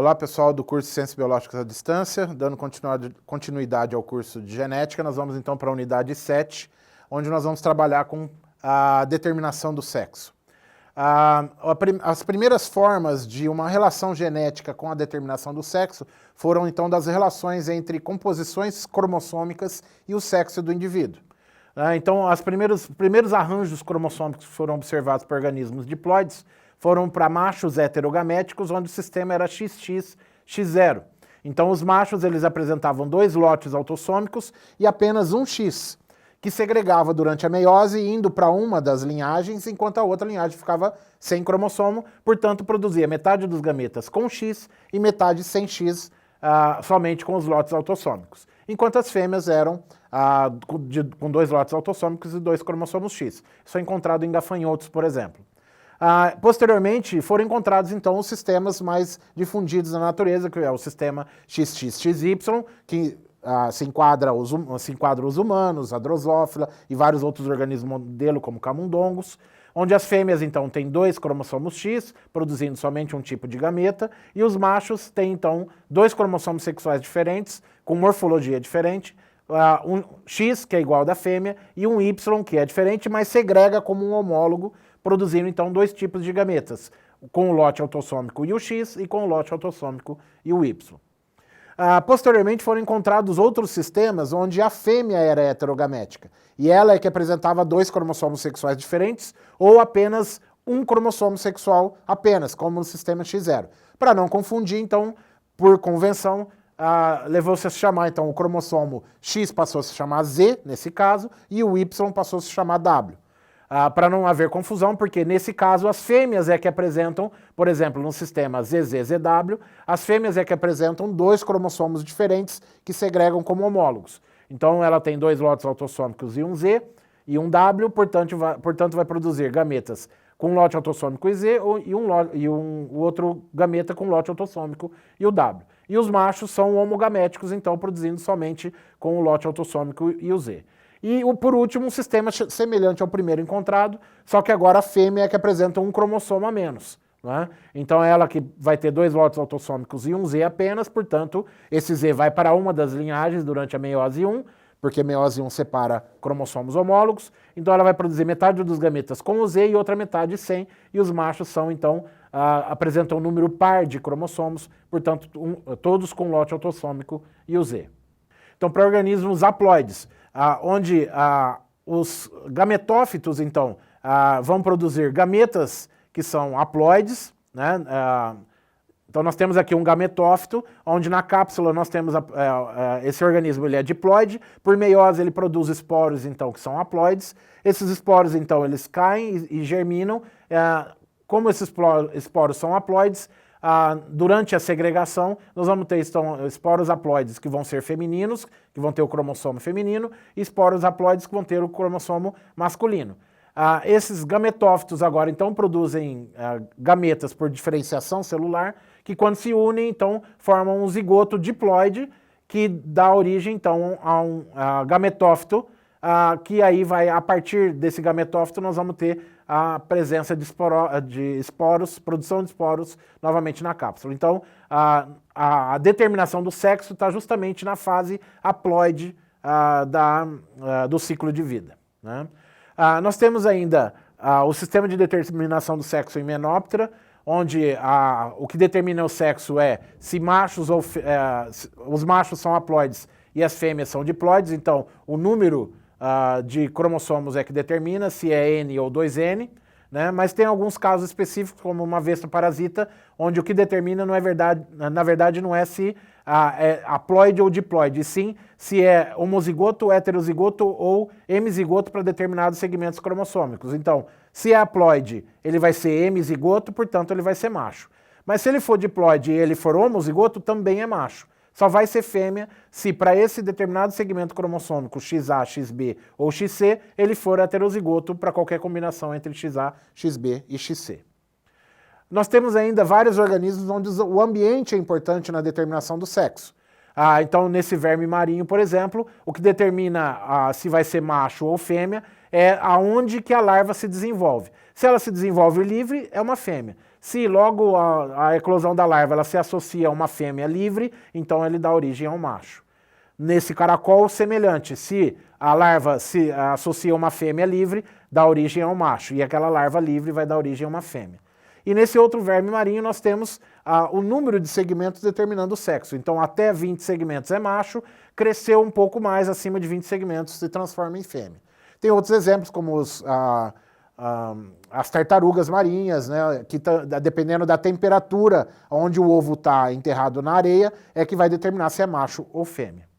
Olá pessoal do curso de Ciências Biológicas à Distância, dando continuidade ao curso de Genética, nós vamos então para a unidade 7, onde nós vamos trabalhar com a determinação do sexo. As primeiras formas de uma relação genética com a determinação do sexo foram então das relações entre composições cromossômicas e o sexo do indivíduo. Então, os primeiros arranjos cromossômicos que foram observados por organismos diploides foram para machos heterogaméticos, onde o sistema era XX, X0. Então, os machos eles apresentavam 2 lotes autossômicos e apenas um X, que segregava durante a meiose, indo para uma das linhagens, enquanto a outra linhagem ficava sem cromossomo, portanto, produzia metade dos gametas com X e metade sem X, somente com os lotes autossômicos. Enquanto as fêmeas eram com 2 lotes autossômicos e 2 cromossomos X. Isso é encontrado em gafanhotos, por exemplo. Posteriormente, foram encontrados, então, os sistemas mais difundidos na natureza, que é o sistema XXXY, que se enquadra os humanos, a drosófila e vários outros organismos modelo, como camundongos, onde as fêmeas, então, têm 2 cromossomos X, produzindo somente um tipo de gameta, e os machos têm, então, 2 cromossomos sexuais diferentes, com morfologia diferente, um X, que é igual ao da fêmea, e um Y, que é diferente, mas segrega como um homólogo, produzindo, então, 2 tipos de gametas, com o lote autossômico e o X, e com o lote autossômico e o Y. Posteriormente foram encontrados outros sistemas onde a fêmea era heterogamética, e ela é que apresentava 2 cromossomos sexuais diferentes, ou apenas um cromossomo sexual apenas, como no sistema X0. Para não confundir, então, por convenção, levou-se a se chamar, então, o cromossomo X passou a se chamar Z, nesse caso, e o Y passou a se chamar W. Para não haver confusão, porque nesse caso as fêmeas é que apresentam, por exemplo, no sistema ZZ-ZW, as fêmeas é que apresentam 2 cromossomos diferentes que segregam como homólogos. Então ela tem 2 lotes autossômicos e um Z e um W, portanto vai produzir gametas com lote autossômico Z e o outro gameta com lote autossômico e o W. E os machos são homogaméticos, então produzindo somente com o lote autossômico e o Z. E, por último, um sistema semelhante ao primeiro encontrado, só que agora a fêmea é que apresenta um cromossomo a menos. Né? Então ela que vai ter 2 lotes autossômicos e um Z apenas, portanto, esse Z vai para uma das linhagens durante a meiose 1, porque a meiose 1 separa cromossomos homólogos, então ela vai produzir metade dos gametas com o Z e outra metade sem, e os machos são, então, apresentam um número par de cromossomos, portanto, todos com lote autossômico e o Z. Então, para organismos haploides, onde os gametófitos, então, vão produzir gametas que são haploides, né? Então nós temos aqui um gametófito, onde na cápsula nós temos esse organismo, ele é diploide, por meiose ele produz esporos, então, que são haploides. Esses esporos, então, eles caem e germinam. Como esses esporos são haploides, durante a segregação, nós vamos ter então, esporos haploides que vão ser femininos, que vão ter o cromossomo feminino, e esporos haploides que vão ter o cromossomo masculino. Esses gametófitos agora, então, produzem gametas por diferenciação celular, que quando se unem, então, formam um zigoto diploide, que dá origem, então, a um gametófito, que aí vai, a partir desse gametófito, nós vamos ter a presença de esporos, produção de esporos novamente na cápsula. Então, a determinação do sexo está justamente na fase haploide do ciclo de vida. Né? Nós temos ainda o sistema de determinação do sexo em Menoptera, onde o que determina o sexo é se machos os machos são haploides e as fêmeas são diploides, então o número de cromossomos é que determina se é N ou 2N, né? Mas tem alguns casos específicos, como uma vespa parasita, onde o que determina na verdade não é se é haploide ou diploide, e sim se é homozigoto, heterozigoto ou hemizigoto para determinados segmentos cromossômicos. Então, se é haploide, ele vai ser hemizigoto, portanto ele vai ser macho. Mas se ele for diploide e ele for homozigoto, também é macho. Só vai ser fêmea se para esse determinado segmento cromossômico XA, XB ou XC, ele for heterozigoto para qualquer combinação entre XA, XB e XC. Nós temos ainda vários organismos onde o ambiente é importante na determinação do sexo. Então, nesse verme marinho, por exemplo, o que determina se vai ser macho ou fêmea é aonde que a larva se desenvolve. Se ela se desenvolve livre, é uma fêmea. Se logo a eclosão da larva ela se associa a uma fêmea livre, então ele dá origem a um macho. Nesse caracol, semelhante, se a larva se associa a uma fêmea livre, dá origem a um macho, e aquela larva livre vai dar origem a uma fêmea. E nesse outro verme marinho nós temos o número de segmentos determinando o sexo. Então até 20 segmentos é macho, cresceu um pouco mais, acima de 20 segmentos se transforma em fêmea. Tem outros exemplos como as tartarugas marinhas, né, que dependendo da temperatura onde o ovo está enterrado na areia, é que vai determinar se é macho ou fêmea.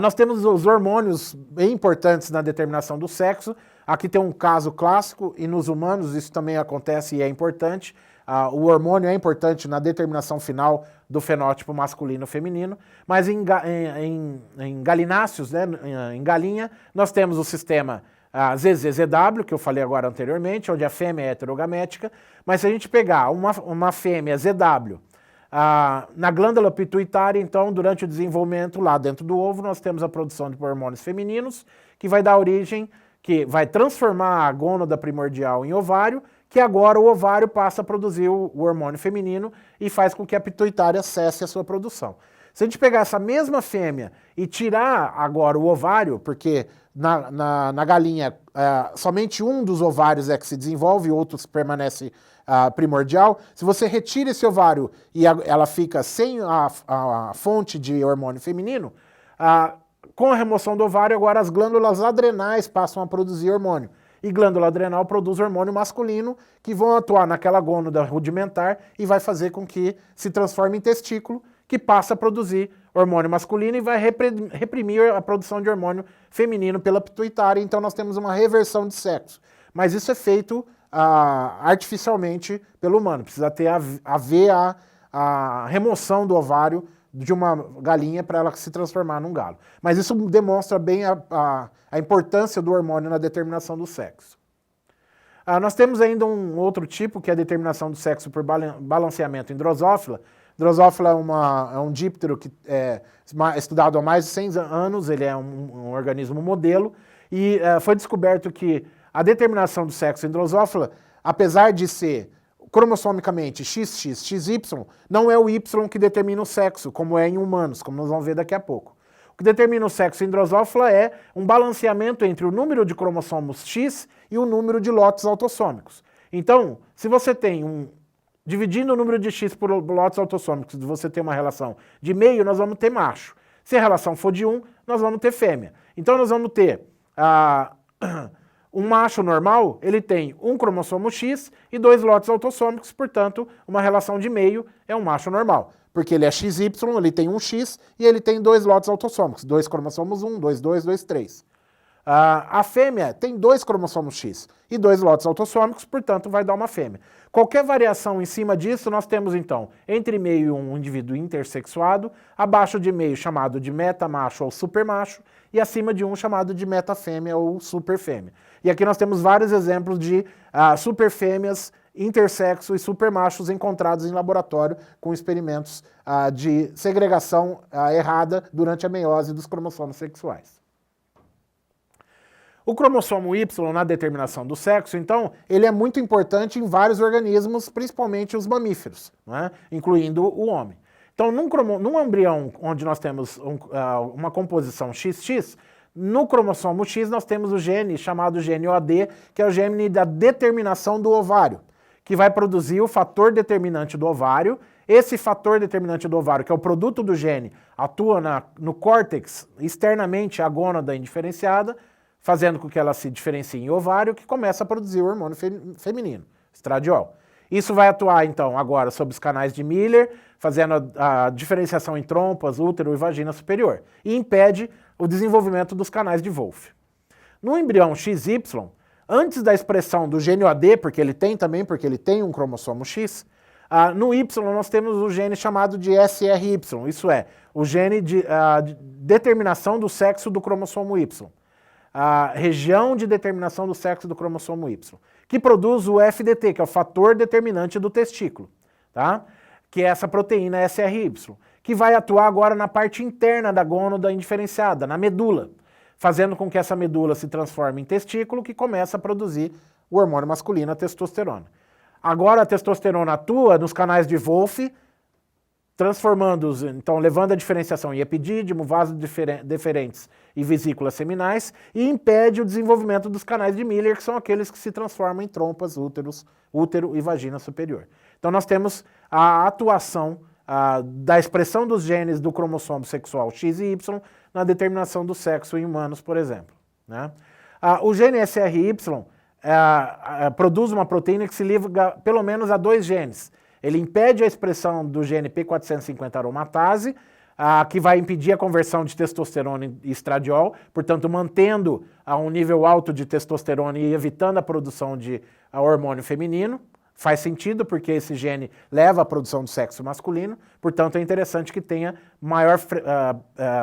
Nós temos os hormônios bem importantes na determinação do sexo. Aqui tem um caso clássico, e nos humanos isso também acontece e é importante. O hormônio é importante na determinação final do fenótipo masculino ou feminino, mas em galináceos, né, em galinha, nós temos o sistema ZZZW, que eu falei agora anteriormente, onde a fêmea é heterogamética, mas se a gente pegar uma fêmea ZW, na glândula pituitária, então, durante o desenvolvimento lá dentro do ovo, nós temos a produção de hormônios femininos, que vai dar origem, que vai transformar a gônada primordial em ovário, que agora o ovário passa a produzir o hormônio feminino e faz com que a pituitária cesse a sua produção. Se a gente pegar essa mesma fêmea e tirar agora o ovário, porque na galinha somente um dos ovários é que se desenvolve, outros permanece primordial. Se você retira esse ovário e ela fica sem a fonte de hormônio feminino, com a remoção do ovário, agora as glândulas adrenais passam a produzir hormônio. E glândula adrenal produz hormônio masculino que vão atuar naquela gônada rudimentar e vai fazer com que se transforme em testículo, que passa a produzir hormônio masculino e vai reprimir a produção de hormônio feminino pela pituitária. Então nós temos uma reversão de sexo. Mas isso é feito artificialmente pelo humano. Precisa haver a remoção do ovário de uma galinha para ela se transformar num galo. Mas isso demonstra bem a importância do hormônio na determinação do sexo. Nós temos ainda um outro tipo, que é a determinação do sexo por balanceamento em Drosophila. Drosophila é um díptero que é estudado há mais de 100 anos, ele é um organismo modelo, e foi descoberto que a determinação do sexo em Drosophila, apesar de ser cromossomicamente XX, XY, não é o Y que determina o sexo, como é em humanos, como nós vamos ver daqui a pouco. O que determina o sexo em Drosophila é um balanceamento entre o número de cromossomos X e o número de lotes autossômicos. Então, se você tem dividindo o número de X por lotes autossômicos, você tem uma relação de meio, nós vamos ter macho. Se a relação for de 1, nós vamos ter fêmea. Então nós vamos ter um macho normal, ele tem um cromossomo X e 2 lotes autossômicos, portanto, uma relação de meio é um macho normal. Porque ele é XY, ele tem um X e ele tem 2 lotes autossômicos, 2 cromossomos 1, 2, 2, 2, 3. A fêmea tem 2 cromossomos X e 2 lotes autossômicos, portanto vai dar uma fêmea. Qualquer variação em cima disso, nós temos então, entre meio um indivíduo intersexuado, abaixo de meio chamado de metamacho ou supermacho, e acima de 1 chamado de metafêmea ou superfêmea. E aqui nós temos vários exemplos de superfêmeas, intersexo e supermachos encontrados em laboratório com experimentos de segregação errada durante a meiose dos cromossomos sexuais. O cromossomo Y na determinação do sexo, então, ele é muito importante em vários organismos, principalmente os mamíferos, né? Incluindo o homem. Então, num embrião onde nós temos uma composição XX, no cromossomo X nós temos o gene chamado gene OAD, que é o gene da determinação do ovário, que vai produzir o fator determinante do ovário. Esse fator determinante do ovário, que é o produto do gene, atua no córtex, externamente à gônada indiferenciada, fazendo com que ela se diferencie em ovário, que começa a produzir o hormônio feminino, estradiol. Isso vai atuar, então, agora sobre os canais de Miller, fazendo a diferenciação em trompas, útero e vagina superior, e impede o desenvolvimento dos canais de Wolff. No embrião XY, antes da expressão do gene OAD, porque ele tem um cromossomo X, no Y nós temos o gene chamado de SRY, isso é, o gene de determinação do sexo do cromossomo Y. A região de determinação do sexo do cromossomo Y, que produz o FDT, que é o fator determinante do testículo, tá? Que é essa proteína SRY, que vai atuar agora na parte interna da gônada indiferenciada, na medula, fazendo com que essa medula se transforme em testículo, que começa a produzir o hormônio masculino, a testosterona. Agora a testosterona atua nos canais de Wolff, transformando-os, então levando a diferenciação em epidídimo, vasos deferentes e vesículas seminais, e impede o desenvolvimento dos canais de Miller, que são aqueles que se transformam em trompas, útero e vagina superior. Então nós temos a atuação da expressão dos genes do cromossomo sexual X e Y na determinação do sexo em humanos, por exemplo, né? O gene SRY produz uma proteína que se liga pelo menos a 2 genes. Ele impede a expressão do gene P450 aromatase, que vai impedir a conversão de testosterona e estradiol, portanto mantendo um nível alto de testosterona e evitando a produção de hormônio feminino. Faz sentido porque esse gene leva à produção do sexo masculino, portanto é interessante que tenha maior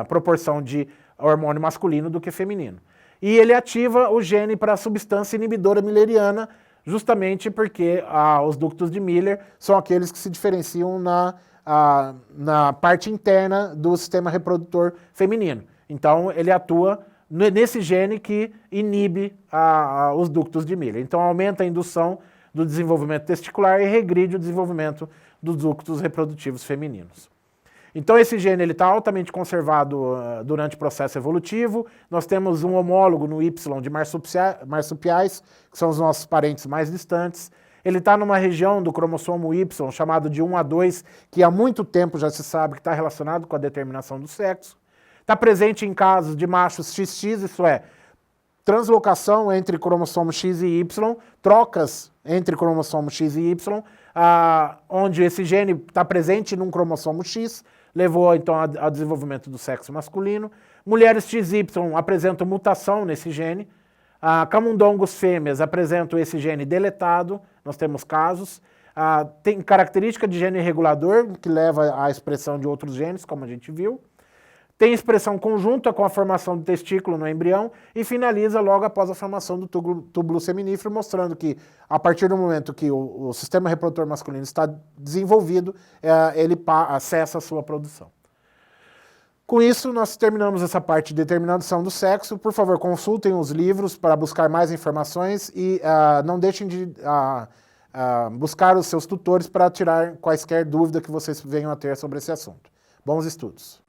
proporção de hormônio masculino do que feminino. E ele ativa o gene para a substância inibidora milleriana, justamente porque os ductos de Miller são aqueles que se diferenciam na parte interna do sistema reprodutor feminino. Então ele atua nesse gene que inibe os ductos de Miller. Então aumenta a indução do desenvolvimento testicular e regride o desenvolvimento dos ductos reprodutivos femininos. Então esse gene está altamente conservado durante o processo evolutivo. Nós temos um homólogo no Y de marsupiais, que são os nossos parentes mais distantes. Ele está numa região do cromossomo Y, chamado de 1 a 2, que há muito tempo já se sabe que está relacionado com a determinação do sexo. Está presente em casos de machos XX, isso é, translocação entre cromossomo X e Y, trocas entre cromossomo X e Y, onde esse gene está presente num cromossomo X, levou então ao desenvolvimento do sexo masculino. Mulheres XY apresentam mutação nesse gene. Camundongos fêmeas apresentam esse gene deletado, nós temos casos. Tem característica de gene regulador, que leva à expressão de outros genes, como a gente viu. Tem expressão conjunta com a formação do testículo no embrião e finaliza logo após a formação do túbulo seminífero, mostrando que a partir do momento que o sistema reprodutor masculino está desenvolvido, ele acessa a sua produção. Com isso, nós terminamos essa parte de determinação do sexo. Por favor, consultem os livros para buscar mais informações e não deixem de buscar os seus tutores para tirar quaisquer dúvida que vocês venham a ter sobre esse assunto. Bons estudos!